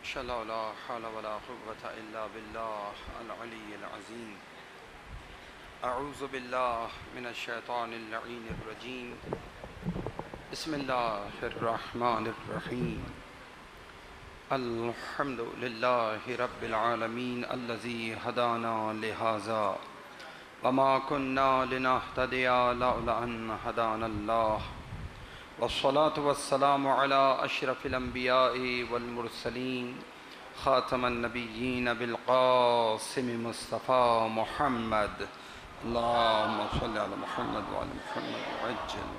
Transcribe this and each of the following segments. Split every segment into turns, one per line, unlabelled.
أشهد أن لا حول ولا قوة إلا بالله العلي العظيم. أعوذ بالله من الشيطان اللعين الرجيم. بسم الله الرحمن الرحيم. الحمد لله رب العالمين الذي هدانا لهذا وما كنا لنهتدي لولا أن هدانا الله، والصلاة والسلام على أشرف الأنبياء والمرسلين خاتم النبيين بالقاسم مصطفى محمد. اللهم صل على محمد وعلى محمد وعجل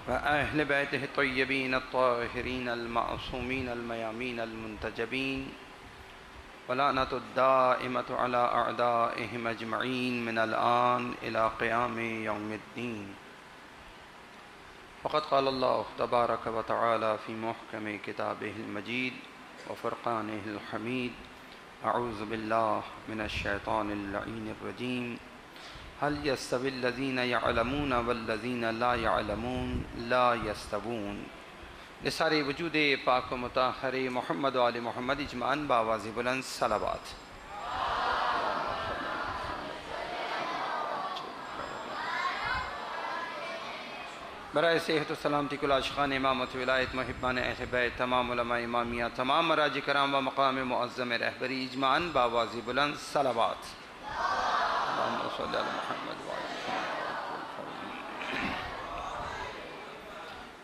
وأهل بيته الطيبين الطاهرين المعصومين الميامين المنتجبين، ولعنة الدائمة على أعدائهم أجمعين من الآن إلى قيام يوم الدين. وقد قال الله تبارك وتعالى في محكم كتابه المجيد وفرقانه الحميد: أعوذ بالله من الشيطان اللعين الرجيم. هل يستوي الذين يعلمون والذين لا يعلمون؟ لا يستوون. لسارے وجود پاک و مطہر محمد و آل محمد اجمعاً بآواز بلند صلوات. برائے صحت و سلامتی کل عاشقان امامت ولایت محبان اہل بیت تمام علماء امامیہ تمام مراج کرام و مقام معظم رہبری اجمعاً بآواز بلند صلوات. اللہم صلی علی محمد وعلی محمد.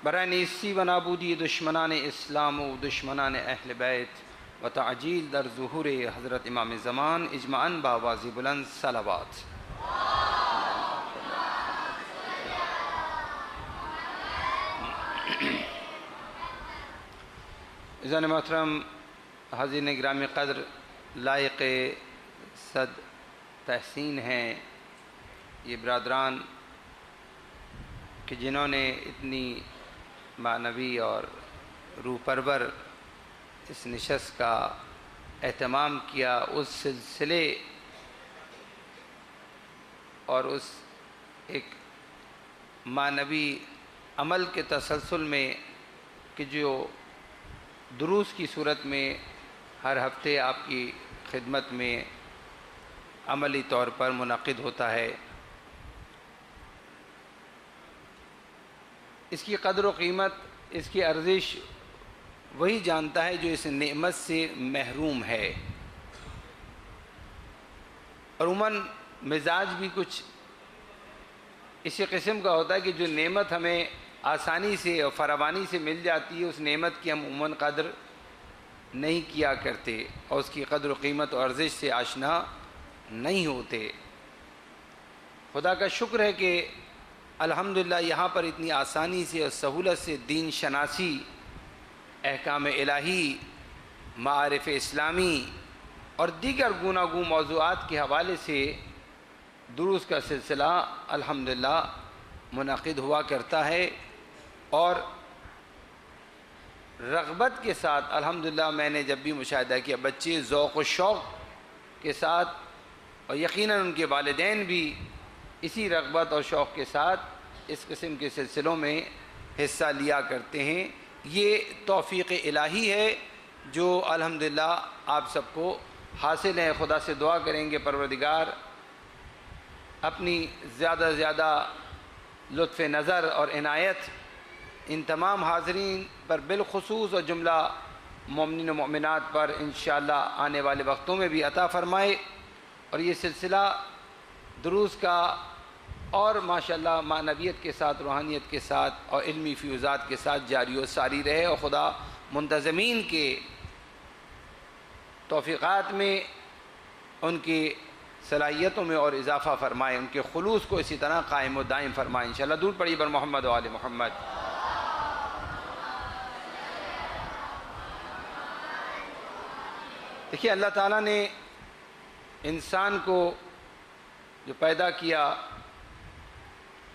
برائے نیستی و نابودی دشمنان اسلام و دشمنان اہل بیت و تعجیل در ظہور حضرت امام زمان اجمعاً بآواز بلند صلوات. عزیزان محترم، حاضرین گرامی قدر، لائق صد تحسین ہیں یہ برادران کہ جنہوں نے اتنی معنوی اور روح پرور اس نشست کا اہتمام کیا، اس سلسلے اور اس ایک معنوی عمل کے تسلسل میں کہ جو دروس کی صورت میں ہر ہفتے آپ کی خدمت میں عملی طور پر منعقد ہوتا ہے، اس کی قدر و قیمت، اس کی ارزش وہی جانتا ہے جو اس نعمت سے محروم ہے. عموماً مزاج بھی کچھ اسی قسم کا ہوتا ہے کہ جو نعمت ہمیں آسانی سے اور فراوانی سے مل جاتی ہے، اس نعمت کی ہم عموماً قدر نہیں کیا کرتے اور اس کی قدر و قیمت اور ارزش سے آشنا نہیں ہوتے. خدا کا شکر ہے کہ الحمدللہ یہاں پر اتنی آسانی سے اور سہولت سے دین شناسی، احکام الہی، معارف اسلامی اور دیگر گوناگون موضوعات کے حوالے سے دروس کا سلسلہ الحمدللہ منعقد ہوا کرتا ہے. اور رغبت کے ساتھ الحمدللہ میں نے جب بھی مشاہدہ کیا، بچے ذوق و شوق کے ساتھ اور یقیناً ان کے والدین بھی اسی رغبت اور شوق کے ساتھ اس قسم کے سلسلوں میں حصہ لیا کرتے ہیں. یہ توفیق الہی ہے جو الحمدللہ آپ سب کو حاصل ہے. خدا سے دعا کریں گے پروردگار اپنی زیادہ زیادہ لطف نظر اور عنایت ان تمام حاضرین پر بالخصوص اور جملہ مومنین و مومنات پر انشاءاللہ آنے والے وقتوں میں بھی عطا فرمائے، اور یہ سلسلہ دروس کا اور ماشاءاللہ معنویت کے ساتھ، روحانیت کے ساتھ اور علمی فیوزات کے ساتھ جاری و ساری رہے، اور خدا منتظمین کے توفیقات میں، ان کی صلاحیتوں میں اور اضافہ فرمائے، ان کے خلوص کو اسی طرح قائم و دائم فرمائے انشاءاللہ. درود پڑھیے بر محمد و آل محمد. دیکھیے، اللہ تعالیٰ نے انسان کو جو پیدا کیا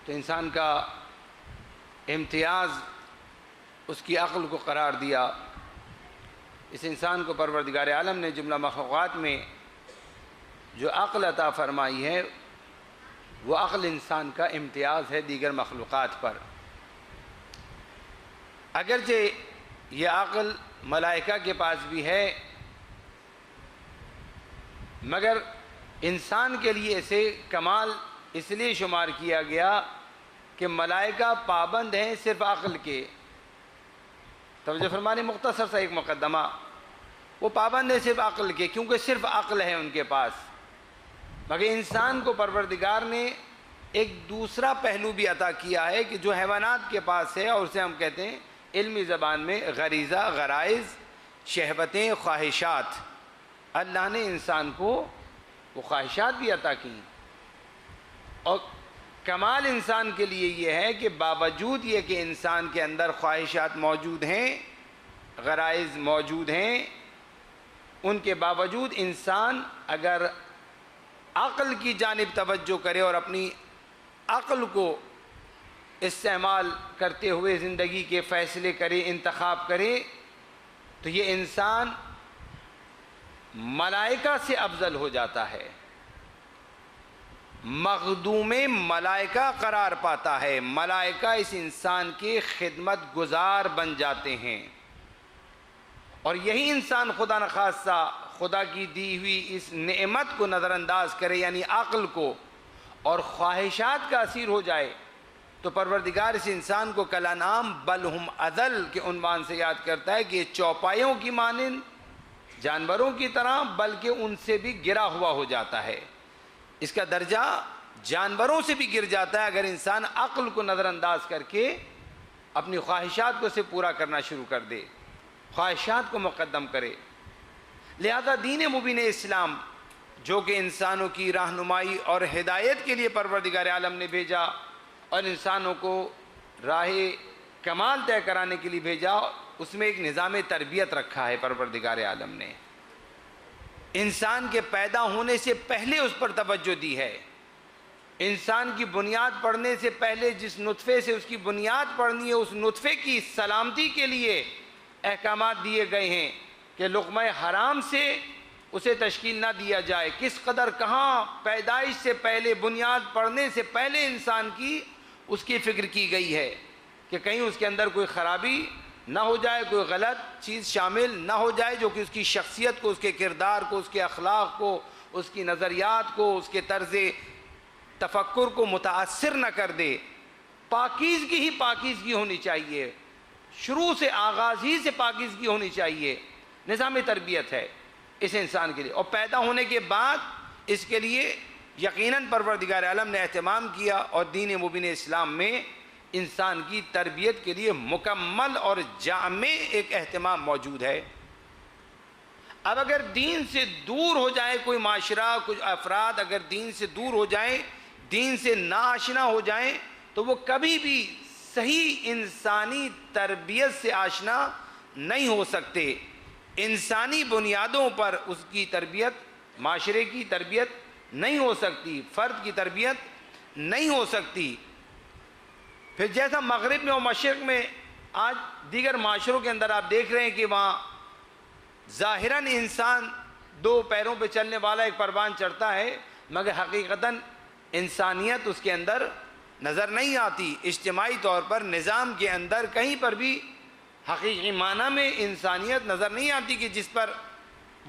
تو انسان کا امتیاز اس کی عقل کو قرار دیا. اس انسان کو پروردگار عالم نے جملہ مخلوقات میں جو عقل عطا فرمائی ہے وہ عقل انسان کا امتیاز ہے دیگر مخلوقات پر. اگرچہ یہ عقل ملائکہ کے پاس بھی ہے، مگر انسان کے لیے اسے کمال اس لیے شمار کیا گیا کہ ملائکہ پابند ہیں صرف عقل کے۔ توجہ فرمانی، مختصر سا ایک مقدمہ، وہ پابند ہیں صرف عقل کے، کیونکہ صرف عقل ہے ان کے پاس۔ مگر انسان کو پروردگار نے ایک دوسرا پہلو بھی عطا کیا ہے کہ جو حیوانات کے پاس ہے، اور اسے ہم کہتے ہیں علمی زبان میں غریزہ، غرائز، شہوتیں، خواہشات۔ اللہ نے انسان کو وہ خواہشات بھی عطا کی، اور کمال انسان کے لیے یہ ہے کہ باوجود یہ کہ انسان کے اندر خواہشات موجود ہیں، غرائز موجود ہیں، ان کے باوجود انسان اگر عقل کی جانب توجہ کرے اور اپنی عقل کو استعمال کرتے ہوئے زندگی کے فیصلے کرے، انتخاب کرے، تو یہ انسان ملائکہ سے افضل ہو جاتا ہے، مخدوم ملائکہ قرار پاتا ہے۔ ملائکہ اس انسان کے خدمت گزار بن جاتے ہیں، اور یہی انسان خدا نخواستہ خدا کی دی ہوئی اس نعمت کو نظر انداز کرے، یعنی عقل کو، اور خواہشات کا اسیر ہو جائے، تو پروردگار اس انسان کو کالانعام بل ہم اضل کے عنوان سے یاد کرتا ہے کہ یہ چوپایوں کی مانند، جانوروں کی طرح، بلکہ ان سے بھی گرا ہوا ہو جاتا ہے۔ اس کا درجہ جانوروں سے بھی گر جاتا ہے اگر انسان عقل کو نظر انداز کر کے اپنی خواہشات کو سے پورا کرنا شروع کر دے، خواہشات کو مقدم کرے۔ لہذا دین مبین اسلام، جو کہ انسانوں کی رہنمائی اور ہدایت کے لیے پروردگار عالم نے بھیجا اور انسانوں کو راہ کمال طے کرانے کے لیے بھیجا، اس میں ایک نظام تربیت رکھا ہے پروردگار عالم نے۔ انسان کے پیدا ہونے سے پہلے اس پر توجہ دی ہے۔ انسان کی بنیاد پڑنے سے پہلے جس نطفے سے اس کی بنیاد پڑنی ہے، اس نطفے کی سلامتی کے لیے احکامات دیے گئے ہیں کہ لقمہ حرام سے اسے تشکیل نہ دیا جائے۔ کس قدر کہاں پیدائش سے پہلے، بنیاد پڑنے سے پہلے انسان کی اس کی فکر کی گئی ہے کہ کہیں اس کے اندر کوئی خرابی نہ ہو جائے، کوئی غلط چیز شامل نہ ہو جائے جو کہ اس کی شخصیت کو، اس کے کردار کو، اس کے اخلاق کو، اس کی نظریات کو، اس کے طرز تفکر کو متاثر نہ کر دے۔ پاکیزگی ہی پاکیزگی ہونی چاہیے، شروع سے آغاز ہی سے پاکیزگی ہونی چاہیے۔ نظام تربیت ہے اس انسان کے لیے، اور پیدا ہونے کے بعد اس کے لیے یقیناً پروردگار عالم نے اہتمام کیا، اور دین مبین اسلام میں انسان کی تربیت کے لیے مکمل اور جامع ایک اہتمام موجود ہے۔ اب اگر دین سے دور ہو جائے کوئی معاشرہ، کچھ افراد اگر دین سے دور ہو جائیں، دین سے ناآشنا ہو جائیں، تو وہ کبھی بھی صحیح انسانی تربیت سے آشنا نہیں ہو سکتے۔ انسانی بنیادوں پر اس کی تربیت، معاشرے کی تربیت نہیں ہو سکتی، فرد کی تربیت نہیں ہو سکتی۔ پھر جیسا مغرب میں اور مشرق میں آج دیگر معاشروں کے اندر آپ دیکھ رہے ہیں کہ وہاں ظاہراً انسان دو پیروں پہ چلنے والا ایک پروان چڑھتا ہے، مگر حقیقتاً انسانیت اس کے اندر نظر نہیں آتی۔ اجتماعی طور پر نظام کے اندر کہیں پر بھی حقیقی معنی میں انسانیت نظر نہیں آتی کہ جس پر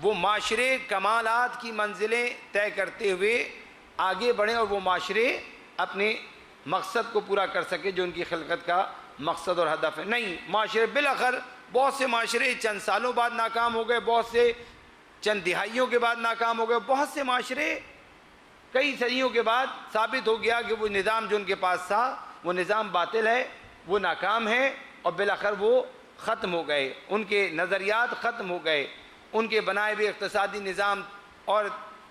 وہ معاشرے کمالات کی منزلیں طے کرتے ہوئے آگے بڑھیں اور وہ معاشرے اپنے مقصد کو پورا کر سکے جو ان کی خلقت کا مقصد اور ہدف ہے۔ نہیں، معاشرے بالآخر بہت سے معاشرے چند سالوں بعد ناکام ہو گئے، بہت سے چند دہائیوں کے بعد ناکام ہو گئے، بہت سے معاشرے کئی صدیوں کے بعد ثابت ہو گیا کہ وہ نظام جو ان کے پاس تھا وہ نظام باطل ہے، وہ ناکام ہے، اور بالآخر وہ ختم ہو گئے، ان کے نظریات ختم ہو گئے، ان کے بنائے ہوئے اقتصادی نظام اور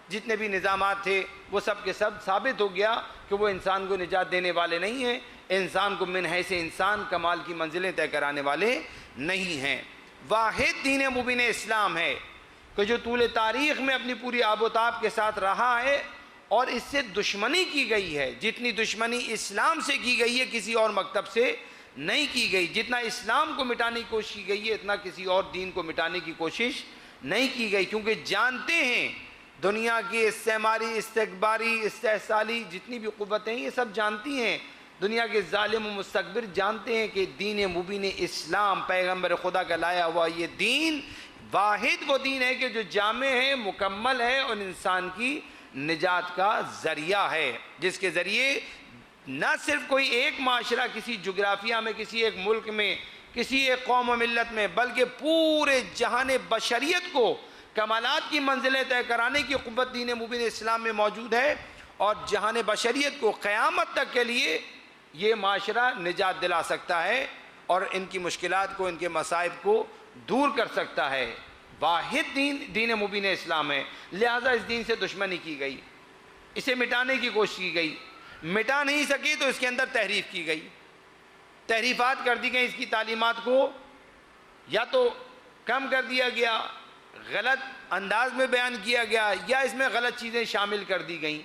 جتنے بھی نظامات تھے وہ سب کے سب ثابت ہو گیا کہ وہ انسان کو نجات دینے والے نہیں ہیں، انسان کو من حیث انسان کمال کی منزلیں طے کرانے والے نہیں ہیں۔ واحد دین مبین اسلام ہے کہ جو طول تاریخ میں اپنی پوری آب و تاب کے ساتھ رہا ہے، اور اس سے دشمنی کی گئی ہے۔ جتنی دشمنی اسلام سے کی گئی ہے کسی اور مکتب سے نہیں کی گئی، جتنا اسلام کو مٹانے کی کوشش کی گئی ہے اتنا کسی اور دین کو مٹانے کی کوشش نہیں کی گئی، کیونکہ جانتے ہیں دنیا کی استعماری، استکباری، استحصالی جتنی بھی قوتیں ہیں یہ سب جانتی ہیں دنیا کے ظالم و مستکبر جانتے ہیں کہ دین مبین اسلام پیغمبر خدا کا لایا ہوا یہ دین واحد وہ دین ہے کہ جو جامع ہے، مکمل ہے اور انسان کی نجات کا ذریعہ ہے، جس کے ذریعے نہ صرف کوئی ایک معاشرہ کسی جغرافیہ میں، کسی ایک ملک میں، کسی ایک قوم و ملت میں، بلکہ پورے جہان بشریت کو کمالات کی منزلیں طے کرانے کی قوت دین مبین اسلام میں موجود ہے، اور جہان بشریت کو قیامت تک کے لیے یہ معاشرہ نجات دلا سکتا ہے اور ان کی مشکلات کو، ان کے مصائب کو دور کر سکتا ہے۔ واحد دین مبین اسلام ہے، لہذا اس دین سے دشمنی کی گئی، اسے مٹانے کی کوشش کی گئی، مٹا نہیں سکی تو اس کے اندر تحریف کی گئی، تحریفات کر دی گئی، اس کی تعلیمات کو یا تو کم کر دیا گیا، غلط انداز میں بیان کیا گیا، یا اس میں غلط چیزیں شامل کر دی گئیں۔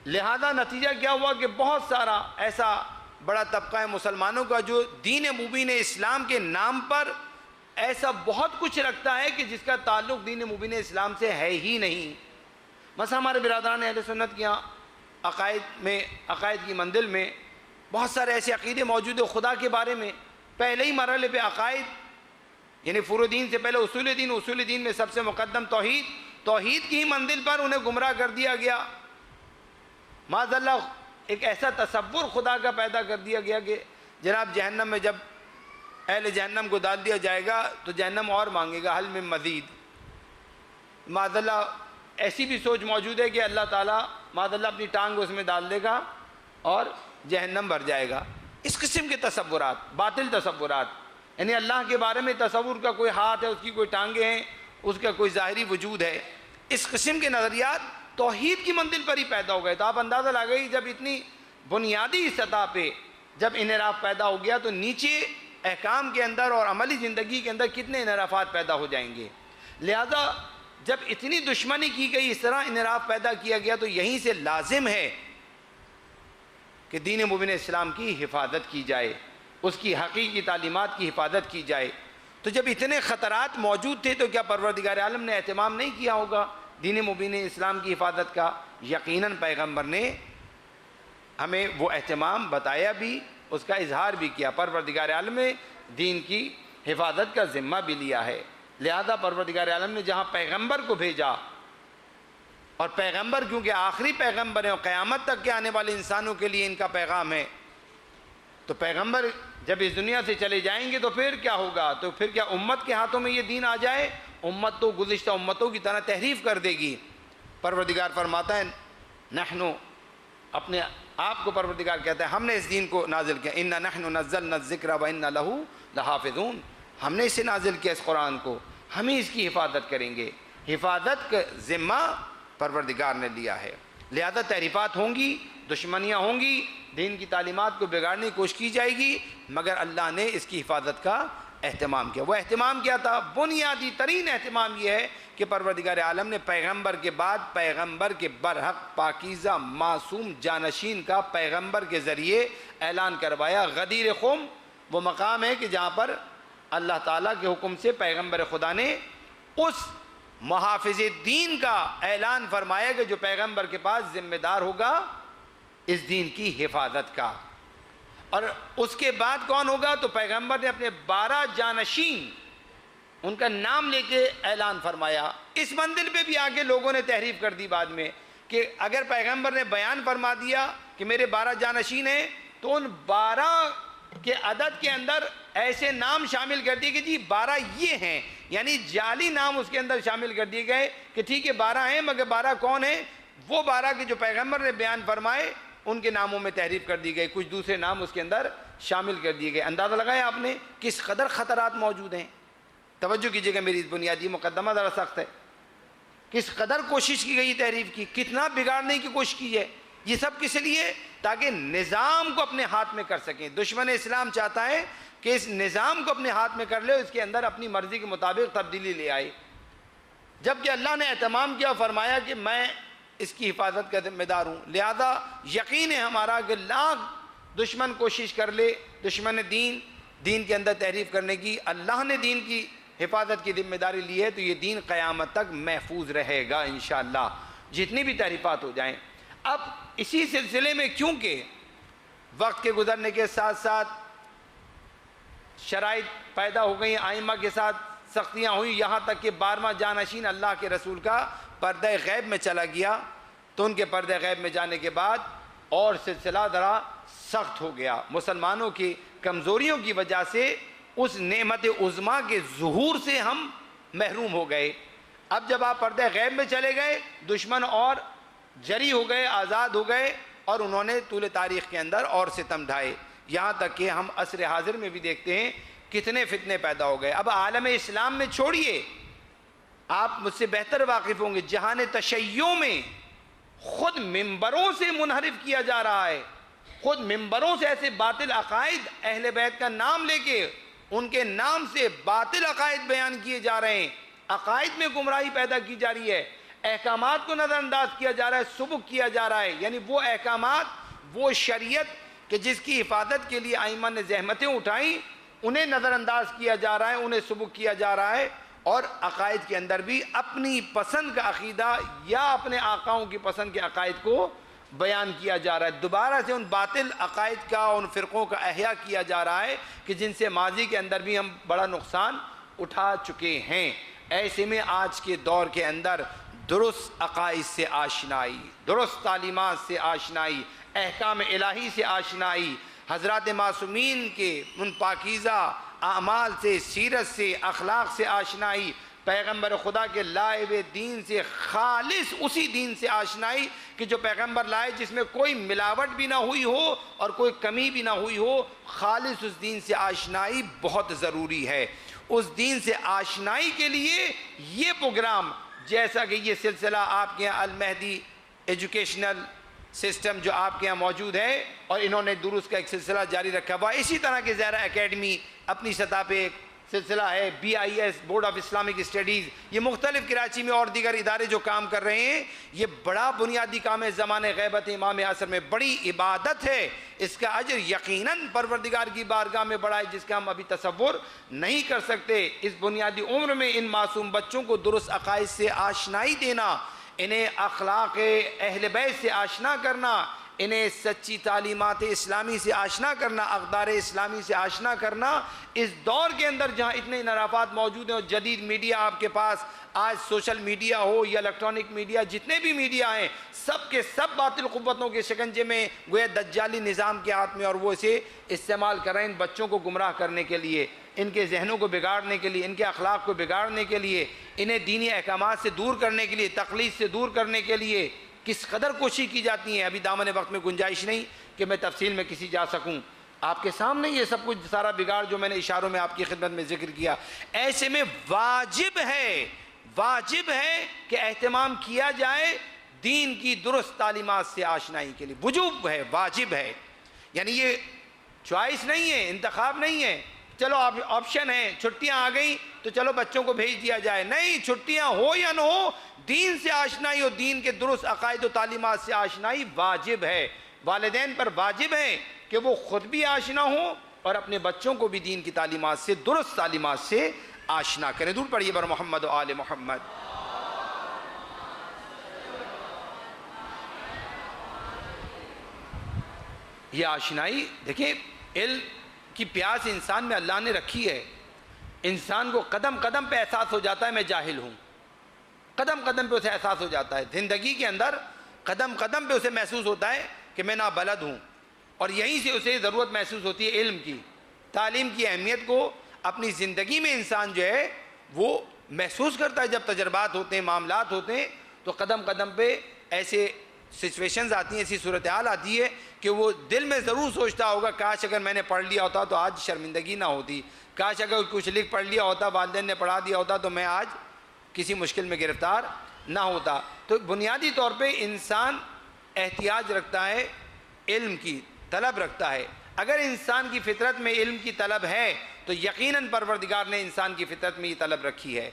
لہذا نتیجہ کیا ہوا کہ بہت سارا ایسا بڑا طبقہ ہے مسلمانوں کا جو دین مبین اسلام کے نام پر ایسا بہت کچھ رکھتا ہے کہ جس کا تعلق دین مبین اسلام سے ہے ہی نہیں۔ مثلا ہمارے برادران اہل سنت کے یہاں عقائد کی مندل میں بہت سارے ایسے عقیدے موجود ہیں خدا کے بارے میں، پہلے ہی مرحلے پہ عقائد یعنی فروع دین سے پہلے اصول دین میں سب سے مقدم توحید کی ہی مندل پر انہیں گمراہ کر دیا گیا۔ معاذ اللہ ایک ایسا تصور خدا کا پیدا کر دیا گیا کہ جناب جہنم میں جب اہل جہنم کو ڈال دیا جائے گا تو جہنم اور مانگے گا، حل میں مزید۔ معاذ اللہ ایسی بھی سوچ موجود ہے کہ اللہ تعالیٰ معاذ اللہ اپنی ٹانگ اس میں ڈال دے گا اور جہنم بھر جائے گا۔ اس قسم کے تصورات، باطل تصورات، یعنی اللہ کے بارے میں تصور کا کوئی ہاتھ ہے، اس کی کوئی ٹانگیں ہیں، اس کا کوئی ظاہری وجود ہے، اس قسم کے نظریات توحید کی منزل پر ہی پیدا ہو گئے۔ تو آپ اندازہ لگائیے جب اتنی بنیادی سطح پہ جب انحراف پیدا ہو گیا تو نیچے احکام کے اندر اور عملی زندگی کے اندر کتنے انحرافات پیدا ہو جائیں گے۔ لہذا جب اتنی دشمنی کی گئی، اس طرح انحراف پیدا کیا گیا، تو یہیں سے لازم ہے کہ دین مبین اسلام کی حفاظت کی جائے، اس کی حقیقی تعلیمات کی حفاظت کی جائے۔ تو جب اتنے خطرات موجود تھے تو کیا پروردگار عالم نے اہتمام نہیں کیا ہوگا دین مبین اسلام کی حفاظت کا؟ یقیناً پیغمبر نے ہمیں وہ اہتمام بتایا بھی، اس کا اظہار بھی کیا۔ پروردگار عالم نے دین کی حفاظت کا ذمہ بھی لیا ہے۔ لہذا پروردگار عالم نے جہاں پیغمبر کو بھیجا، اور پیغمبر کیونکہ آخری پیغمبر ہیں اور قیامت تک کے آنے والے انسانوں کے لیے ان کا پیغام ہے، تو پیغمبر جب اس دنیا سے چلے جائیں گے تو پھر کیا ہوگا؟ تو پھر کیا امت کے ہاتھوں میں یہ دین آ جائے؟ امت تو گزشتہ امتوں کی طرح تحریف کر دے گی۔ پروردگار فرماتا ہے نحنو، اپنے آپ کو پروردگار کہتا ہے ہم نے اس دین کو نازل کیا، اِنَّا نَحْنُ نَزَّلْنَا الذِّكْرَ وَإِنَّا لَهُ لَحَافِظُونَ، ہم نے اسے نازل کیا اس قرآن کو، ہم ہی اس کی حفاظت کریں گے۔ حفاظت کا ذمہ پروردگار نے لیا ہے۔ لہذا تحریفات ہوں گی، دشمنیاں ہوں گی، دین کی تعلیمات کو بگاڑنے کی کوشش کی جائے گی، مگر اللہ نے اس کی حفاظت کا اہتمام کیا۔ وہ اہتمام کیا تھا؟ بنیادی ترین اہتمام یہ ہے کہ پروردگار عالم نے پیغمبر کے بعد پیغمبر کے برحق پاکیزہ معصوم جانشین کا پیغمبر کے ذریعے اعلان کروایا۔ غدیر خم وہ مقام ہے کہ جہاں پر اللہ تعالیٰ کے حکم سے پیغمبر خدا نے اس محافظ دین کا اعلان فرمایا کہ جو پیغمبر کے پاس ذمہ دار ہوگا اس دین کی حفاظت کا۔ اور اس کے بعد کون ہوگا؟ تو پیغمبر نے اپنے 12 جانشین ان کا نام لے کے اعلان فرمایا۔ اس منزل پہ بھی آگے لوگوں نے تحریف کر دی بعد میں کہ اگر پیغمبر نے بیان فرما دیا کہ میرے 12 جانشین ہیں تو ان 12 کے عدد کے اندر ایسے نام شامل کر دیے کہ جی 12 یہ ہیں، یعنی جعلی نام اس کے اندر شامل کر دیے گئے کہ ٹھیک ہے 12 ہیں، مگر 12 کون ہیں؟ وہ 12 کے جو پیغمبر نے بیان فرمائے ان کے ناموں میں تحریف کر دی گئی، کچھ دوسرے نام اس کے اندر شامل کر دیے گئے۔ اندازہ لگایا آپ نے کس قدر خطرات موجود ہیں؟ توجہ کیجیے گا، میری بنیادی مقدمہ ذرا سخت ہے۔ کس قدر کوشش کی گئی تحریف کی، کتنا بگاڑنے کی کوشش کی ہے، یہ سب کس لیے؟ تاکہ نظام کو اپنے ہاتھ میں کر سکیں۔ دشمن اسلام چاہتا ہے کہ اس نظام کو اپنے ہاتھ میں کر لے، اس کے اندر اپنی مرضی کے مطابق تبدیلی لے آئے، جبکہ اللہ نے اہتمام کیا، فرمایا کہ میں اس کی حفاظت کا ذمہ دار ہوں۔ لہذا یقین ہے ہمارا کہ لاکھ دشمن کوشش کر لے، دشمن دین کے اندر تحریف کرنے کی، اللہ نے دین کی حفاظت کی ذمہ داری لی ہے تو یہ دین قیامت تک محفوظ رہے گا انشاءاللہ، جتنی بھی تحریفات ہو جائیں۔ اب اسی سلسلے میں کیونکہ وقت کے گزرنے کے ساتھ ساتھ شرائط پیدا ہو گئیں، ائمہ کے ساتھ سختیاں ہوئیں، یہاں تک کہ 12واں جانشین اللہ کے رسول کا پردہ غیب میں چلا گیا، تو ان کے پردہ غیب میں جانے کے بعد اور سلسلہ ذرا سخت ہو گیا۔ مسلمانوں کی کمزوریوں کی وجہ سے اس نعمت عظمیٰ کے ظہور سے ہم محروم ہو گئے۔ اب جب آپ پردہ غیب میں چلے گئے، دشمن اور جری ہو گئے، آزاد ہو گئے، اور انہوں نے طول تاریخ کے اندر اور ستم ڈھائے، یہاں تک کہ ہم عصر حاضر میں بھی دیکھتے ہیں کتنے فتنے پیدا ہو گئے۔ اب عالم اسلام میں چھوڑیے، آپ مجھ سے بہتر واقف ہوں گے، جہان تشیع میں خود ممبروں سے منحرف کیا جا رہا ہے، خود ممبروں سے ایسے باطل عقائد اہل بیت کا نام لے کے ان کے نام سے باطل عقائد بیان کیے جا رہے ہیں، عقائد میں گمراہی پیدا کی جا رہی ہے، احکامات کو نظر انداز کیا جا رہا ہے، سبک کیا جا رہا ہے، یعنی وہ احکامات، وہ شریعت کہ جس کی حفاظت کے لیے ائمہ نے زحمتیں اٹھائیں، انہیں نظر انداز کیا جا رہا ہے، انہیں سبک کیا جا رہا ہے، اور عقائد کے اندر بھی اپنی پسند کا عقیدہ یا اپنے آقاؤں کی پسند کے عقائد کو بیان کیا جا رہا ہے۔ دوبارہ سے ان باطل عقائد کا، ان فرقوں کا احیاء کیا جا رہا ہے کہ جن سے ماضی کے اندر بھی ہم بڑا نقصان اٹھا چکے ہیں۔ ایسے میں آج کے دور کے اندر درست عقائد سے آشنائی، درست تعلیمات سے آشنائی، احکام الہی سے آشنائی، حضرات معصومین کے ان پاکیزہ اعمال سے، سیرت سے، اخلاق سے آشنائی، پیغمبر خدا کے لائے ہوئے دین سے، خالص اسی دین سے آشنائی کہ جو پیغمبر لائے، جس میں کوئی ملاوٹ بھی نہ ہوئی ہو اور کوئی کمی بھی نہ ہوئی ہو، خالص اس دین سے آشنائی بہت ضروری ہے۔ اس دین سے آشنائی کے لیے یہ پروگرام، جیسا کہ یہ سلسلہ آپ کے یہاں المہدی ایجوکیشنل سسٹم جو آپ کے یہاں موجود ہے، اور انہوں نے دروس کا ایک سلسلہ جاری رکھا ہوا، اسی طرح کے زہرا اکیڈمی اپنی سطح پہ ایک سلسلہ ہے، BIS board of Islamic studies, یہ مختلف کراچی میں اور دیگر ادارے جو کام کر رہے ہیں، یہ بڑا بنیادی کام ہے۔ زمانے غیبت امام عصر میں بڑی عبادت ہے، اس کا اجر یقیناً پروردگار کی بارگاہ میں بڑا ہے، جس کا ہم ابھی تصور نہیں کر سکتے۔ اس بنیادی عمر میں ان معصوم بچوں کو درست عقائد سے آشنائی دینا، انہیں اخلاق اہل بیت سے آشنا کرنا، انہیں سچی تعلیمات اسلامی سے آشنا کرنا، اقدار اسلامی سے آشنا کرنا، اس دور کے اندر جہاں اتنے انحرافات موجود ہیں، اور جدید میڈیا آپ کے پاس، آج سوشل میڈیا ہو یا الیکٹرانک میڈیا، جتنے بھی میڈیا ہیں، سب کے سب باطل قوتوں کے شکنجے میں، گویا دجالی نظام کے ہاتھ میں، اور وہ اسے استعمال کر رہے ہیں ان بچوں کو گمراہ کرنے کے لیے، ان کے ذہنوں کو بگاڑنے کے لیے، ان کے اخلاق کو بگاڑنے کے لیے، انہیں دینی احکامات سے دور کرنے کے لیے، تقلید سے دور کرنے کے لیے کس قدر کوشش کی جاتی ہیں۔ ابھی دامن وقت میں گنجائش نہیں کہ میں تفصیل میں کسی جا سکوں، آپ کے سامنے یہ سب کچھ سارا بگاڑ جو میں نے اشاروں میں آپ کی خدمت میں ذکر کیا۔ ایسے میں واجب ہے کہ اہتمام کیا جائے دین کی درست تعلیمات سے آشنائی کے لیے، وجوب ہے، واجب ہے، یعنی یہ چوائس نہیں ہے، انتخاب نہیں ہے، چلو آپشن ہے، چھٹیاں آ گئیں تو چلو بچوں کو بھیج دیا جائے، نہیں، چھٹیاں ہو یا نہ ہو، دین سے آشنائی اور دین کے درست عقائد و تعلیمات سے آشنائی واجب ہے۔ والدین پر واجب ہے کہ وہ خود بھی آشنا ہوں اور اپنے بچوں کو بھی دین کی تعلیمات سے، درست تعلیمات سے آشنا کریں۔ دور پڑھیے بر محمد و آل محمد۔ یہ آشنائی دیکھیں، علم کی پیاس انسان میں اللہ نے رکھی ہے، انسان کو قدم قدم پہ احساس ہو جاتا ہے میں جاہل ہوں، قدم قدم پہ اسے احساس ہو جاتا ہے، زندگی کے اندر قدم قدم پہ اسے محسوس ہوتا ہے کہ میں نابلد ہوں، اور یہیں سے اسے ضرورت محسوس ہوتی ہے علم کی، تعلیم کی اہمیت کو اپنی زندگی میں انسان جو ہے وہ محسوس کرتا ہے۔ جب تجربات ہوتے ہیں، معاملات ہوتے ہیں، تو قدم قدم پہ ایسے سچویشنز آتی ہیں، ایسی صورتحال آتی ہے کہ وہ دل میں ضرور سوچتا ہوگا کاش اگر میں نے پڑھ لیا ہوتا تو آج شرمندگی نہ ہوتی، کاش اگر کچھ لکھ پڑھ لیا ہوتا، والدین نے پڑھا دیا ہوتا تو میں آج کسی مشکل میں گرفتار نہ ہوتا۔ تو بنیادی طور پہ انسان احتیاج رکھتا ہے، علم کی طلب رکھتا ہے۔ اگر انسان کی فطرت میں علم کی طلب ہے تو یقیناً پروردگار نے انسان کی فطرت میں یہ طلب رکھی ہے،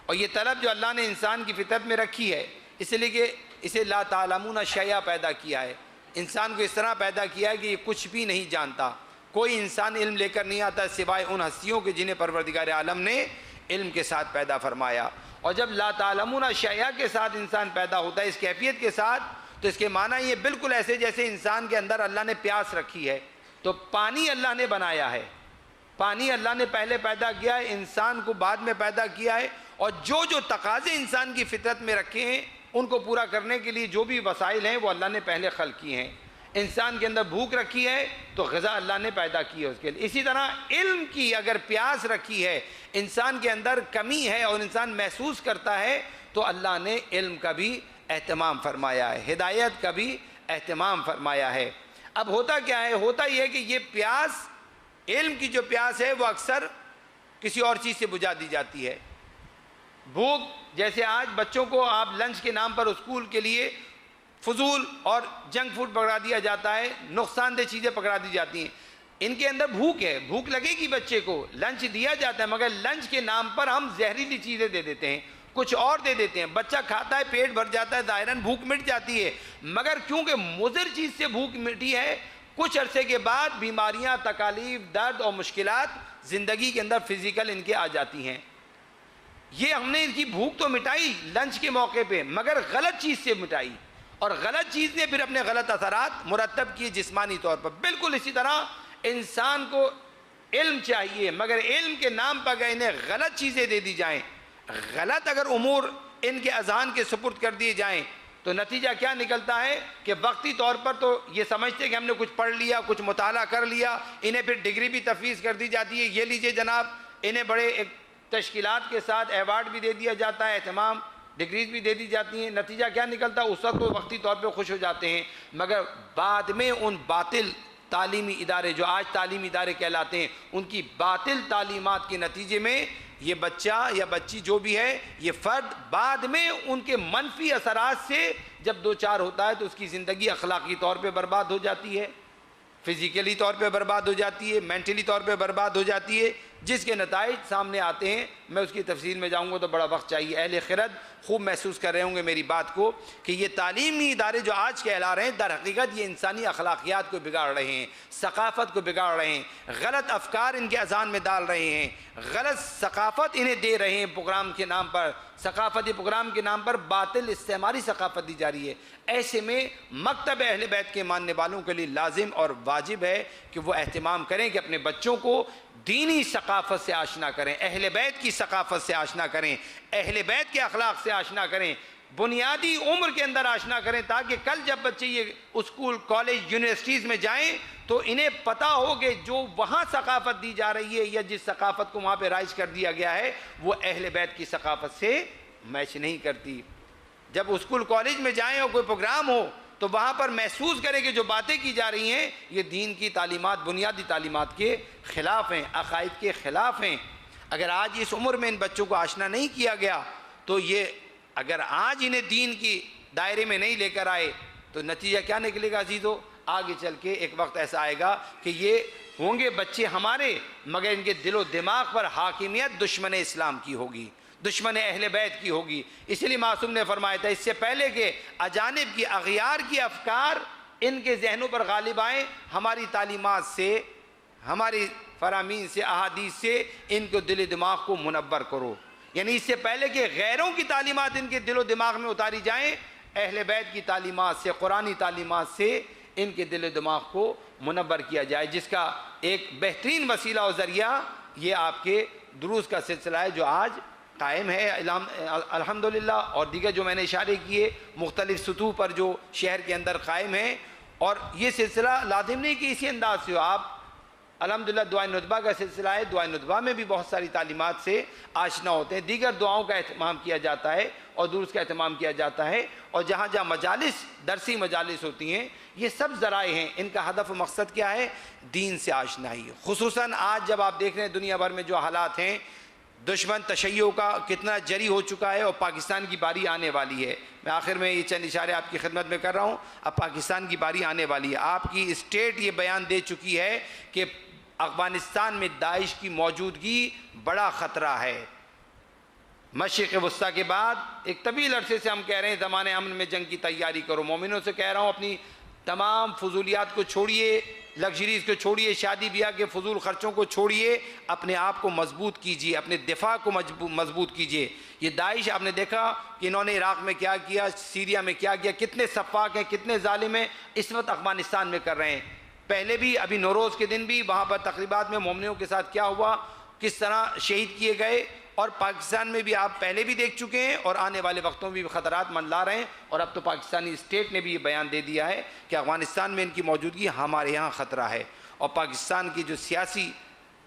اور یہ طلب جو اللہ نے انسان کی فطرت میں رکھی ہے، اس لیے کہ اسے لا تعلمون شیئا پیدا کیا ہے، انسان کو اس طرح پیدا کیا ہے کہ یہ کچھ بھی نہیں جانتا، کوئی انسان علم لے کر نہیں آتا سوائے ان ہستیوں کے جنہیں پروردگار عالم نے علم کے ساتھ پیدا فرمایا۔ اور جب لا تعلمون شیئا کے ساتھ انسان پیدا ہوتا ہے، اس کیفیت کے ساتھ، تو اس کے معنی یہ بالکل ایسے جیسے انسان کے اندر اللہ نے پیاس رکھی ہے، تو پانی اللہ نے بنایا ہے، پانی اللہ نے پہلے پیدا کیا ہے، انسان کو بعد میں پیدا کیا ہے، اور جو جو تقاضے انسان کی فطرت میں رکھے ہیں ان کو پورا کرنے کے لیے جو بھی وسائل ہیں وہ اللہ نے پہلے خلق کیے ہیں۔ انسان کے اندر بھوک رکھی ہے تو غذا اللہ نے پیدا کی ہے اس کے لیے۔ اسی طرح علم کی اگر پیاس رکھی ہے، انسان کے اندر کمی ہے اور انسان محسوس کرتا ہے، تو اللہ نے علم کا بھی اہتمام فرمایا ہے، ہدایت کا بھی اہتمام فرمایا ہے۔ اب ہوتا کیا ہے؟ ہوتا یہ ہے کہ یہ پیاس، علم کی جو پیاس ہے وہ اکثر کسی اور چیز سے بجھا دی جاتی ہے۔ بھوک، جیسے آج بچوں کو آپ لنچ کے نام پر اسکول کے لیے فضول اور جنک فوڈ پکڑا دیا جاتا ہے، نقصان دہ چیزیں پکڑا دی جاتی ہیں۔ ان کے اندر بھوک ہے، بھوک لگے گی بچے کو، لنچ دیا جاتا ہے، مگر لنچ کے نام پر ہم زہریلی چیزیں دے دیتے ہیں، کچھ اور دے دیتے ہیں، بچہ کھاتا ہے، پیٹ بھر جاتا ہے، ظاہراً بھوک مٹ جاتی ہے، مگر کیونکہ مضر چیز سے بھوک مٹی ہے، کچھ عرصے کے بعد بیماریاں، تکالیف، درد اور مشکلات زندگی کے اندر فزیکل ان کے آ جاتی ہیں۔ یہ ہم نے ان کی بھوک تو مٹائی لنچ کے موقع پہ، مگر غلط چیز سے مٹائی، اور غلط چیز نے پھر اپنے غلط اثرات مرتب کیے جسمانی طور پر۔ بالکل اسی طرح انسان کو علم چاہیے، مگر علم کے نام پر اگر انہیں غلط چیزیں دے دی جائیں، غلط اگر امور ان کے اذہان کے سپرد کر دیے جائیں، تو نتیجہ کیا نکلتا ہے کہ وقتی طور پر تو یہ سمجھتے کہ ہم نے کچھ پڑھ لیا، کچھ مطالعہ کر لیا، انہیں پھر ڈگری بھی تفویض کر دی جاتی ہے، یہ لیجئے جناب، انہیں بڑے ایک تشکیلات کے ساتھ ایوارڈ بھی دے دیا جاتا ہے، اہتمام، ڈگریز بھی دے دی جاتی ہیں۔ نتیجہ کیا نکلتا ہے؟ اس وقت وہ وقتی طور پہ خوش ہو جاتے ہیں، مگر بعد میں ان باطل تعلیمی ادارے جو آج تعلیمی ادارے کہلاتے ہیں، ان کی باطل تعلیمات کے نتیجے میں یہ بچہ یا بچی جو بھی ہے، یہ فرد بعد میں ان کے منفی اثرات سے جب دو چار ہوتا ہے تو اس کی زندگی اخلاقی طور پہ برباد ہو جاتی ہے، فزیکلی طور پہ برباد ہو جاتی ہے، مینٹلی طور پہ برباد ہو جاتی ہے، جس کے نتائج سامنے آتے ہیں۔ میں اس کی تفصیل میں جاؤں گا تو بڑا وقت چاہیے۔ اہل خرد خوب محسوس کر رہے ہوں گے میری بات کو کہ یہ تعلیمی ادارے جو آج کہلا رہے ہیں، در حقیقت یہ انسانی اخلاقیات کو بگاڑ رہے ہیں، ثقافت کو بگاڑ رہے ہیں، غلط افکار ان کے اذہان میں ڈال رہے ہیں، غلط ثقافت انہیں دے رہے ہیں پروگرام کے نام پر، ثقافتی پروگرام کے نام پر باطل استعماری ثقافت دی جا رہی ہے۔ ایسے میں مکتب اہل بیت کے ماننے والوں کے لیے لازم اور واجب ہے کہ وہ اہتمام کریں کہ اپنے بچوں کو دینی ثقافت سے آشنا کریں، اہل بیت کی ثقافت سے آشنا کریں، اہل بیت کے اخلاق سے آشنا کریں، بنیادی عمر کے اندر آشنا کریں، تاکہ کل جب بچے یہ اسکول، کالج، یونیورسٹیز میں جائیں تو انہیں پتہ ہو کہ جو وہاں ثقافت دی جا رہی ہے یا جس ثقافت کو وہاں پہ رائج کر دیا گیا ہے وہ اہل بیت کی ثقافت سے میچ نہیں کرتی۔ جب اسکول کالج میں جائیں اور کوئی پروگرام ہو تو وہاں پر محسوس کریں کہ جو باتیں کی جا رہی ہیں یہ دین کی تعلیمات، بنیادی تعلیمات کے خلاف ہیں، عقائد کے خلاف ہیں۔ اگر آج اس عمر میں ان بچوں کو آشنا نہیں کیا گیا تو یہ اگر آج انہیں دین کی دائرے میں نہیں لے کر آئے تو نتیجہ کیا نکلے گا عزیزو؟ آگے چل کے ایک وقت ایسا آئے گا کہ یہ ہوں گے بچے ہمارے، مگر ان کے دل و دماغ پر حاکمیت دشمن اسلام کی ہوگی، دشمن اہل بیت کی ہوگی۔ اس لیے معصوم نے فرمایا تھا اس سے پہلے کہ اجانب کی اغیار کی افکار ان کے ذہنوں پر غالب آئیں، ہماری تعلیمات سے، ہماری فرامین سے، احادیث سے ان کو دل و دماغ کو منور کرو۔ یعنی اس سے پہلے کہ غیروں کی تعلیمات ان کے دل و دماغ میں اتاری جائیں، اہل بیت کی تعلیمات سے، قرآنی تعلیمات سے ان کے دل و دماغ کو منور کیا جائے، جس کا ایک بہترین وسیلہ و ذریعہ یہ آپ کے دروس کا سلسلہ ہے جو آج قائم ہے الحمدللہ، اور دیگر جو میں نے اشارے کیے مختلف سطوح پر جو شہر کے اندر قائم ہیں۔ اور یہ سلسلہ لازم نہیں کہ اسی انداز سے ہو، آپ الحمدللہ دعائے ندبہ کا سلسلہ ہے، دعائے ندبہ میں بھی بہت ساری تعلیمات سے آشنا ہوتے ہیں، دیگر دعاؤں کا اہتمام کیا جاتا ہے اور دروس کا اہتمام کیا جاتا ہے، اور جہاں جہاں مجالس، درسی مجالس ہوتی ہیں، یہ سب ذرائع ہیں، ان کا ہدف و مقصد کیا ہے؟ دین سے آشنائی۔ خصوصاً آج جب آپ دیکھ رہے ہیں دنیا بھر میں جو حالات ہیں، دشمن تشیع کا کتنا جری ہو چکا ہے اور پاکستان کی باری آنے والی ہے۔ میں آخر میں یہ چند اشارے آپ کی خدمت میں کر رہا ہوں، اب پاکستان کی باری آنے والی ہے۔ آپ کی اسٹیٹ یہ بیان دے چکی ہے کہ افغانستان میں داعش کی موجودگی بڑا خطرہ ہے۔ مشرق وسطیٰ کے بعد ایک طویل عرصے سے ہم کہہ رہے ہیں زمانے امن میں جنگ کی تیاری کرو۔ مومنوں سے کہہ رہا ہوں اپنی تمام فضولیات کو چھوڑیے، لگژریز کو چھوڑیے، شادی بیاہ کے فضول خرچوں کو چھوڑیے، اپنے آپ کو مضبوط کیجیے، اپنے دفاع کو مضبوط کیجیے۔ یہ داعش آپ نے دیکھا کہ انہوں نے عراق میں کیا کیا، سیریا میں کیا کیا، کتنے سفاک ہیں، کتنے ظالم ہیں، اس وقت افغانستان میں کر رہے ہیں۔ پہلے بھی ابھی نوروز کے دن بھی وہاں پر تقریبات میں مومنوں کے ساتھ کیا ہوا، کس طرح شہید کیے گئے، اور پاکستان میں بھی آپ پہلے بھی دیکھ چکے ہیں اور آنے والے وقتوں میں بھی خطرات منڈلا رہے ہیں، اور اب تو پاکستانی اسٹیٹ نے بھی یہ بیان دے دیا ہے کہ افغانستان میں ان کی موجودگی ہمارے یہاں خطرہ ہے، اور پاکستان کی جو سیاسی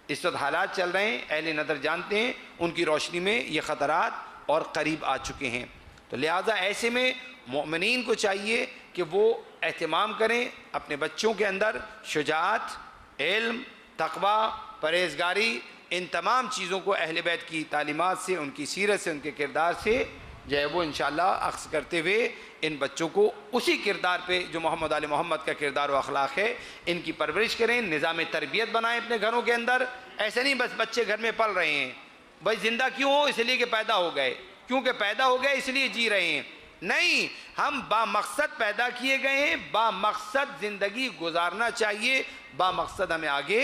اس وقت حالات چل رہے ہیں اہل نظر جانتے ہیں، ان کی روشنی میں یہ خطرات اور قریب آ چکے ہیں۔ تو لہٰذا ایسے میں مومنین کو چاہیے کہ وہ اہتمام کریں اپنے بچوں کے اندر شجاعت، علم، تقوی، پرہیزگاری، ان تمام چیزوں کو اہل بیت کی تعلیمات سے، ان کی سیرت سے، ان کے کردار سے جو ہے وہ انشاءاللہ اخذ کرتے ہوئے ان بچوں کو اسی کردار پہ جو محمد آل محمد کا کردار و اخلاق ہے ان کی پرورش کریں، نظام تربیت بنائیں اپنے گھروں کے اندر۔ ایسے نہیں بس بچے گھر میں پل رہے ہیں، بھائی زندہ کیوں ہو؟ اس لیے کہ پیدا ہو گئے، کیونکہ پیدا ہو گئے اس لیے جی رہے ہیں، نہیں، ہم با مقصد پیدا کیے گئے ہیں، با مقصد زندگی گزارنا چاہیے، با مقصد ہمیں آگے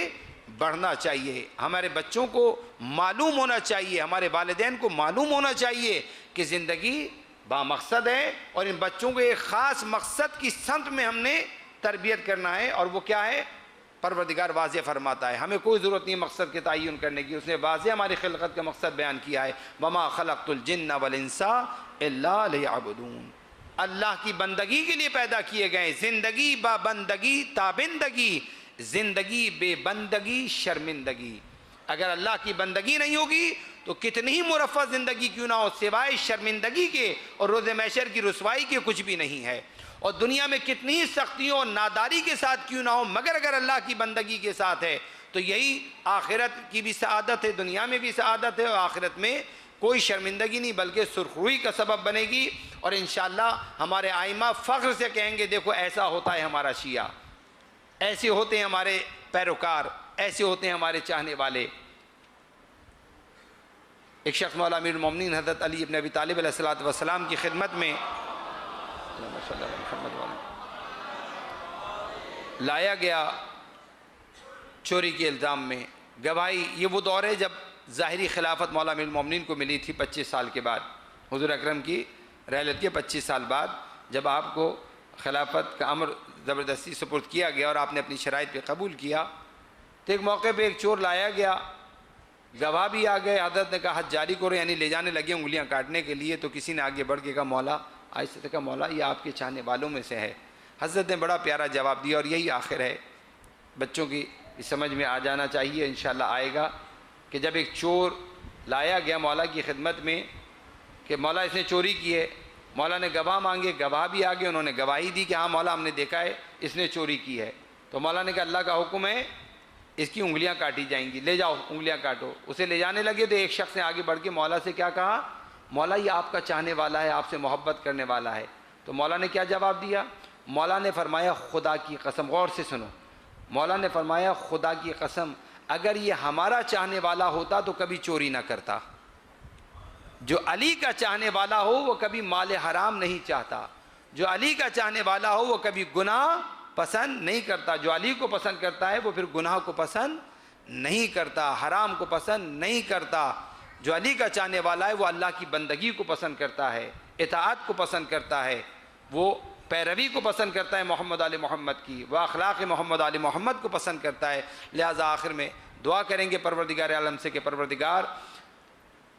بڑھنا چاہیے۔ ہمارے بچوں کو معلوم ہونا چاہیے، ہمارے والدین کو معلوم ہونا چاہیے کہ زندگی با مقصد ہے، اور ان بچوں کو ایک خاص مقصد کی سمت میں ہم نے تربیت کرنا ہے، اور وہ کیا ہے؟ پروردگار واضح فرماتا ہے، ہمیں کوئی ضرورت نہیں مقصد کے تعین کرنے کی، اس نے واضح ہماری خلقت کا مقصد بیان کیا ہے، وَمَا خَلَقْتُ الْجِنَّ وَالْإِنسَ إِلَّا لِيَعْبُدُونَ، اللہ کی بندگی کے لیے پیدا کیے گئے، زندگی با بندگی تابندگی، زندگی بے بندگی شرمندگی۔ اگر اللہ کی بندگی نہیں ہوگی تو کتنی ہی مرفہ زندگی کیوں نہ ہو، سوائے شرمندگی کے اور روز محشر کی رسوائی کے کچھ بھی نہیں ہے، اور دنیا میں کتنی ہی سختیوں اور ناداری کے ساتھ کیوں نہ ہو، مگر اگر اللہ کی بندگی کے ساتھ ہے تو یہی آخرت کی بھی سعادت ہے، دنیا میں بھی سعادت ہے، اور آخرت میں کوئی شرمندگی نہیں بلکہ سرخروئی کا سبب بنے گی، اور انشاءاللہ ہمارے آئمہ فخر سے کہیں گے دیکھو ایسا ہوتا ہے ہمارا شیعہ، ایسے ہوتے ہیں ہمارے پیروکار، ایسے ہوتے ہیں ہمارے چاہنے والے۔ ایک شخص مولا امیر المومنین حضرت علی ابن ابی طالب علیہ السلام کی خدمت میں لایا گیا چوری کے الزام میں، گواہی، یہ وہ دور ہے جب ظاہری خلافت مولا امیر المومنین کو ملی تھی 25 سال کے بعد، حضور اکرم کی رحلت کے 25 سال بعد جب آپ کو خلافت کا امر زبردستی سپرد کیا گیا اور آپ نے اپنی شرائط پہ قبول کیا، تو ایک موقع پہ ایک چور لایا گیا، گواہ بھی آ گئے، حضرت نے کہا حد جاری کرو، یعنی لے جانے لگے انگلیاں کاٹنے کے لیے، تو کسی نے آگے بڑھ کے کہا مولا، آہستہ سے کہا مولا یہ آپ کے چاہنے والوں میں سے ہے۔ حضرت نے بڑا پیارا جواب دیا، اور یہی آخر ہے، بچوں کی سمجھ میں آ جانا چاہیے، انشاءاللہ آئے گا، کہ جب ایک چور لایا گیا مولا کی خدمت میں کہ مولا اس نے چوری کی ہے، مولا نے گواہ مانگے، گواہ بھی آگے، انہوں نے گواہی دی کہ ہاں مولا ہم نے دیکھا ہے اس نے چوری کی ہے، تو مولا نے کہا اللہ کا حکم ہے اس کی انگلیاں کاٹی جائیں گی، لے جاؤ انگلیاں کاٹو۔ اسے لے جانے لگے تو ایک شخص نے آگے بڑھ کے مولا سے کیا کہا، مولا یہ آپ کا چاہنے والا ہے، آپ سے محبت کرنے والا ہے، تو مولا نے کیا جواب دیا؟ مولا نے فرمایا خدا کی قسم، غور سے سنو، مولا نے فرمایا خدا کی قسم اگر یہ ہمارا چاہنے والا ہوتا تو کبھی چوری نہ کرتا، جو علی کا چاہنے والا ہو وہ کبھی مال حرام نہیں چاہتا، جو علی کا چاہنے والا ہو وہ کبھی گناہ پسند نہیں کرتا، جو علی کو پسند کرتا ہے وہ پھر گناہ کو پسند نہیں کرتا، حرام کو پسند نہیں کرتا، جو علی کا چاہنے والا ہے وہ اللہ کی بندگی کو پسند کرتا ہے، اطاعت کو پسند کرتا ہے، وہ پیروی کو پسند کرتا ہے محمد آل محمد کی، وہ اخلاق محمد آل محمد کو پسند کرتا ہے۔ لہٰذا آخر میں دعا کریں گے پروردگار عالم سے کہ پروردگار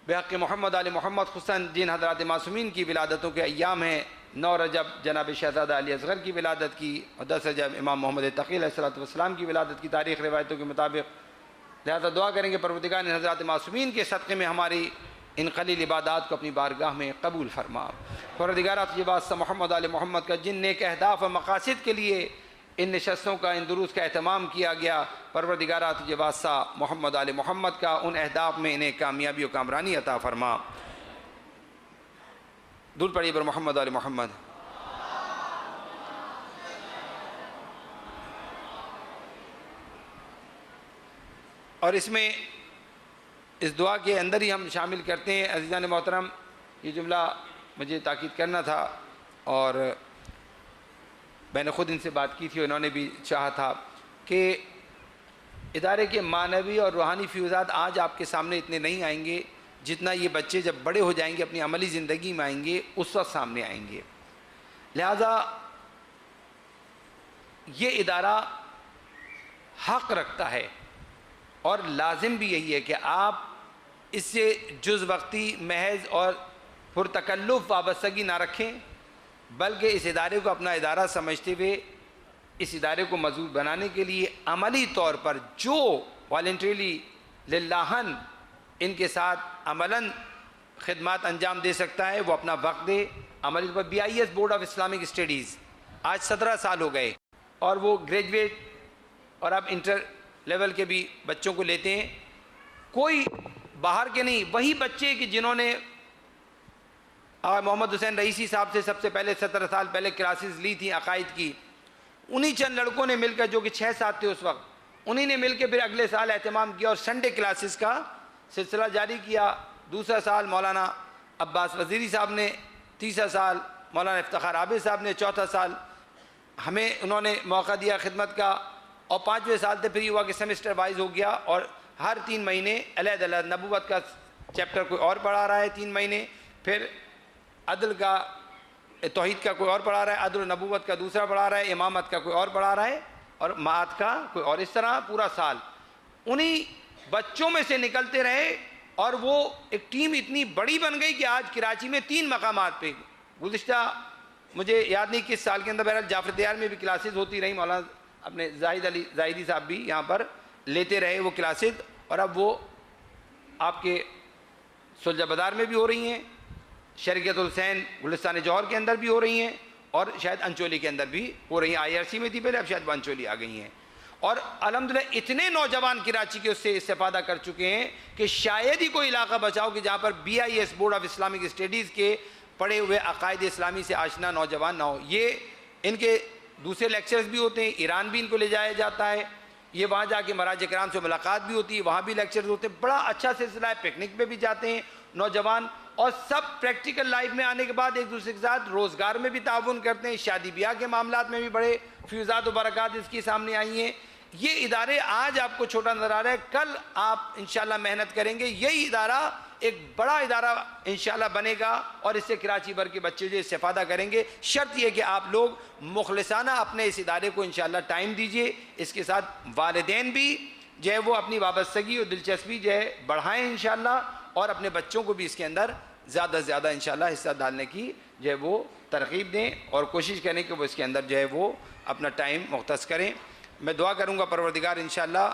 بحق محمد آل محمد خصوصاً جن حضرات معصومین کی ولادتوں کے ایام ہیں، 9 رجب جناب شہزادہ علی اصغر کی ولادت کی، اور 10 رجب امام محمد تقی علیہ السلام کی ولادت کی تاریخ روایتوں کے مطابق، لہذا دعا کریں کہ پروردگار ان حضرات معصومین کے صدقے میں ہماری ان قلیل عبادات کو اپنی بارگاہ میں قبول فرما۔ پروردگار طیبات سے محمد آل محمد کا جن نیک اہداف و مقاصد کے لیے ان نشستوں کا، ان دروس کا اہتمام کیا گیا، پروردگار طیبات سے محمد آل محمد کا ان اہداف میں انہیں کامیابی و کامرانی عطا فرما۔ درود پڑھیے بر محمد آل محمد۔ اور اس میں اس دعا کے اندر ہی ہم شامل کرتے ہیں عزیزان محترم، یہ جملہ مجھے تاکید کرنا تھا اور میں نے خود ان سے بات کی تھی، انہوں نے بھی چاہا تھا کہ ادارے کے معنوی اور روحانی فیوزات آج آپ کے سامنے اتنے نہیں آئیں گے جتنا یہ بچے جب بڑے ہو جائیں گے، اپنی عملی زندگی میں آئیں گے، اس وقت سامنے آئیں گے۔ لہذا یہ ادارہ حق رکھتا ہے، اور لازم بھی یہی ہے کہ آپ اس سے جز وقتی محض اور پرتکلف وابستگی نہ رکھیں، بلکہ اس ادارے کو اپنا ادارہ سمجھتے ہوئے اس ادارے کو مضبوط بنانے کے لیے عملی طور پر جو والنٹریلی للہن ان کے ساتھ عملاً خدمات انجام دے سکتا ہے وہ اپنا وقت دے۔ عملی طور پر BIS board of Islamic studies آج 17 سال ہو گئے، اور وہ گریجویٹ اور اب انٹر لیول کے بھی بچوں کو لیتے ہیں، کوئی باہر کے نہیں، وہی بچے کہ جنہوں نے محمد حسین رئیسی صاحب سے سب سے پہلے 17 سال پہلے کلاسز لی تھیں عقائد کی، انہی چند لڑکوں نے مل کر، جو کہ 6-7 تھے اس وقت، انہی نے مل کے پھر اگلے سال اہتمام کیا اور سنڈے کلاسز کا سلسلہ جاری کیا۔ دوسرا سال مولانا عباس وزیری صاحب نے، تیسرا سال مولانا افتخار عابد صاحب نے، چوتھا سال ہمیں انہوں نے موقع دیا خدمت کا، اور 5ویں سال سے پھر یہ ہوا کہ سیمسٹر وائز ہو گیا، اور ہر 3 مہینے علیحدہ علیحدہ نبوت کا چیپٹر کوئی اور پڑھا رہا ہے 3 مہینے، پھر عدل کا توحید کا کوئی اور پڑھا رہا ہے، عدل نبوت کا دوسرا پڑھا رہا ہے، امامت کا کوئی اور پڑھا رہا ہے، اور معاد کا کوئی اور، اس طرح پورا سال انہی بچوں میں سے نکلتے رہے، اور وہ ایک ٹیم اتنی بڑی بن گئی کہ آج کراچی میں 3 مقامات پہ، گزشتہ مجھے یاد نہیں کس سال کے اندر، بہرحال جعفر دیار میں بھی کلاسز ہوتی رہی، مولانا اپنے زاہد علی زاہدی صاحب بھی یہاں پر لیتے رہے وہ کلاسز، اور اب وہ آپ کے سلجہ بدار میں بھی ہو رہی ہیں، شریعت الحسین گلستان جوہر کے اندر بھی ہو رہی ہیں، اور شاید انچولی کے اندر بھی ہو رہی ہیں، IRC میں تھی پہلے، اب شاید انچولی آ گئی ہیں، اور الحمدللہ اتنے نوجوان کراچی کے اس سے استفادہ کر چکے ہیں کہ شاید ہی کوئی علاقہ بچاؤ کہ جہاں پر BIS board of Islamic studies کے پڑھے ہوئے عقائد اسلامی سے آشنا نوجوان نہ ہو۔ یہ ان کے دوسرے لیکچرز بھی ہوتے ہیں، ایران بھی ان کو لے جایا جاتا ہے، یہ وہاں جا کے مراجع کرام سے ملاقات بھی ہوتی ہے، وہاں بھی لیکچرز ہوتے ہیں، بڑا اچھا سلسلہ ہے، پکنک پہ بھی جاتے ہیں نوجوان، اور سب پریکٹیکل لائف میں آنے کے بعد ایک دوسرے کے ساتھ روزگار میں بھی تعاون کرتے ہیں، شادی بیاہ کے معاملات میں بھی بڑے فیوزات و برکات اس کی سامنے آئی ہیں۔ یہ ادارے آج آپ کو چھوٹا نظر آ رہا ہے، کل آپ انشاءاللہ محنت کریں گے، یہی ادارہ ایک بڑا ادارہ انشاءاللہ بنے گا، اور اس سے کراچی بھر کے بچے جو استفادہ کریں گے۔ شرط یہ کہ آپ لوگ مخلصانہ اپنے اس ادارے کو انشاءاللہ ٹائم دیجئے، اس کے ساتھ والدین بھی جو ہے وہ اپنی وابستگی اور دلچسپی جو ہے بڑھائیں انشاءاللہ، اور اپنے بچوں کو بھی اس کے اندر زیادہ سے زیادہ انشاءاللہ حصہ ڈالنے کی جو ہے وہ ترغیب دیں، اور کوشش کریں کہ وہ اس کے اندر جو ہے وہ اپنا ٹائم مختص کریں۔ میں دعا کروں گا پروردگار انشاءاللہ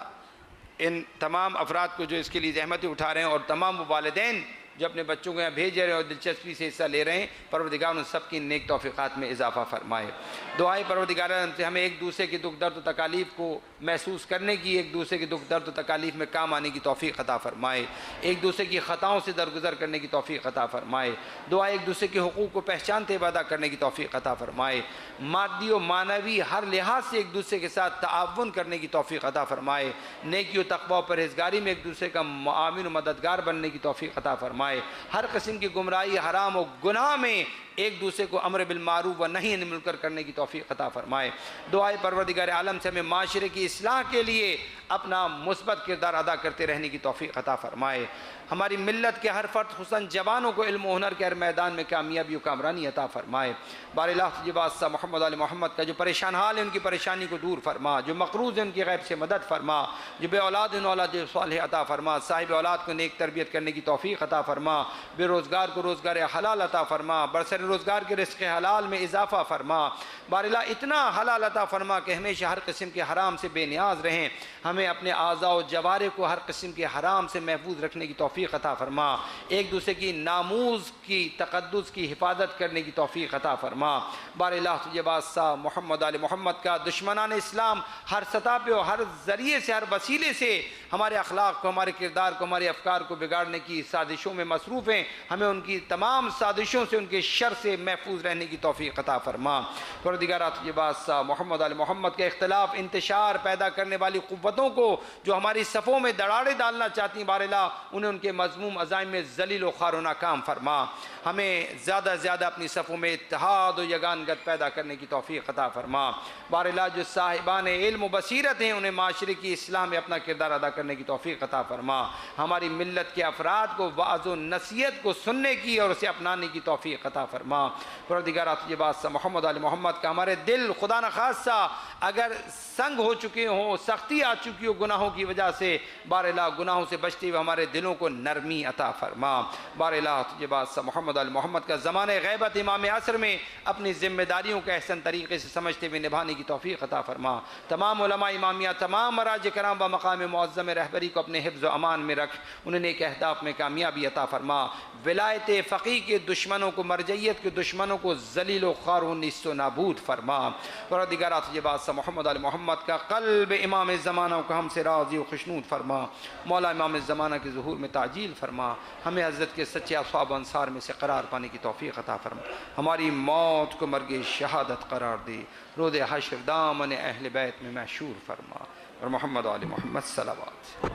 ان تمام افراد کو جو اس کے لیے زحمتیں اٹھا رہے ہیں، اور تمام وہ والدین جو اپنے بچوں کو یہاں بھیج رہے ہیں اور دلچسپی سے حصہ لے رہے ہیں، پروردگار ان سب کی نیک توفیقات میں اضافہ فرمائے۔ دعائیں پروردگار عالم سے ہمیں ایک دوسرے کے دکھ درد و تکالیف کو محسوس کرنے کی، ایک دوسرے کے دکھ درد و تکالیف میں کام آنے کی توفیق عطا فرمائے، ایک دوسرے کی خطاؤں سے درگزر کرنے کی توفیق عطا فرمائے، دعا ایک دوسرے کے حقوق کو پہچانتے ہوئے ادا کرنے کی توفیق عطا فرمائے، مادی و معنوی ہر لحاظ سے ایک دوسرے کے ساتھ تعاون کرنے کی توفیق عطا فرمائے، نیکی و تقوی و پرہیزگاری میں ایک دوسرے کا معاون و مددگار بننے کی توفیق عطا فرمائے، ہر قسم کی گمراہی حرام و گناہ میں ایک دوسرے کو امر بالمعروف و نہی عن المنکر کرنے کی توفیق عطا فرمائے۔ دعائے پروردگار عالم سے ہمیں معاشرے کی اصلاح کے لیے اپنا مثبت کردار ادا کرتے رہنے کی توفیق عطا فرمائے، ہماری ملت کے ہر فرد خصوصاً جوانوں کو علم و ہنر کے ہر میدان میں کامیابی و کامرانی عطا فرمائے۔ بار الہ تجھے واسطہ محمد علی محمد کا جو پریشان حال ہے ان کی پریشانی کو دور فرما، جو مقروض ہیں ان کی غیب سے مدد فرما، جو بے اولاد ان اولاد صالح عطا فرما، صاحب اولاد کو نیک تربیت کرنے کی توفیق عطا فرما، بے روزگار کو روزگار حلال عطا فرما، برسر روزگار کے رزق حلال میں اضافہ فرما، بار الہ اتنا حلال عطا فرما کہ ہمیشہ ہر قسم کے حرام سے بے نیاز رہیں، ہمیں اپنے اعضاء و جوارح کو ہر قسم کے حرام سے محفوظ رکھنے کی توفیق عطا فرما، ایک دوسرے کی ناموز کی تقدس کی حفاظت کرنے کی توفیق عطا فرما، بار الہ تجھے واسطہ محمد علی محمد کا دشمنان اسلام ہر سطح پہ اور ہر ذریعے سے ہر وسیلے سے ہمارے اخلاق کو، ہمارے کردار کو، ہمارے افکار کو بگاڑنے کی سازشوں میں مصروف ہیں، ہمیں ان کی تمام سازشوں سے، ان کے شر سے محفوظ رہنے کی توفیق عطا فرما۔ پروردگار تجھے واسطہ محمد علی محمد کے اختلاف انتشار پیدا کرنے والی قوتوں کو جو ہماری صفوں میں دراڑے ڈالنا چاہتی ہیں، بار الہ انہیں ان کے مذموم عزائم میں ذلیل و خوار و ناکام فرما، ہمیں زیادہ سے زیادہ اپنی صفوں میں اتحاد و یگانگت پیدا کرنے کی توفیق عطا فرما، بار الہ جو صاحبان علم و بصیرت ہیں انہیں معاشرے کی اصلاح میں اپنا کردار ادا کرنے کی توفیق عطا فرما، ہماری ملت کے افراد کو وعظ و نصیحت کو سننے کی اور اسے اپنانے کی توفیق عطا فرما۔ فرما۔ پروردگار تجھے بات سے محمد علی محمد کا ہمارے دل خدا نخواستہ اگر سنگ ہو چکے ہوں، سختی آ چکی ہو گناہوں کی وجہ سے، بار الہ گناہوں سے بچتے ہوئے ہمارے دلوں کو نرمی عطا فرما۔ بار الہ تجھے بات سے محمد علی محمد کا زمانہ غیبت امام عصر میں اپنی ذمہ داریوں کو احسن طریقے سے سمجھتے ہوئے نبھانے کی توفیق عطا فرما۔ تمام علماء امامیہ، تمام مراج کرام و مقام معظم رہبری کو اپنے حفظ و امان میں رکھ، انہیں نیک اہداف میں کامیابی عطا فرما۔ ولایت فقیہ کے دشمنوں کو، مرجعیت کے دشمنوں کو ذلیل و خوار و نیست و نابود فرما۔ پروردگار تجھے بات سے محمد علی محمد کا قلب امام زمانہ کو ہم سے راضی و خوشنود فرما۔ مولا امام زمانہ کے ظہور میں تعجیل فرما، ہمیں حضرت کے سچے اصحاب و انصار میں سے قرار پانے کی توفیق عطا فرما۔ ہماری موت کو مرگ شہادت قرار دے، روز حشر دامن اہل بیت میں محشور فرما۔ اور محمد علی محمد صلوات۔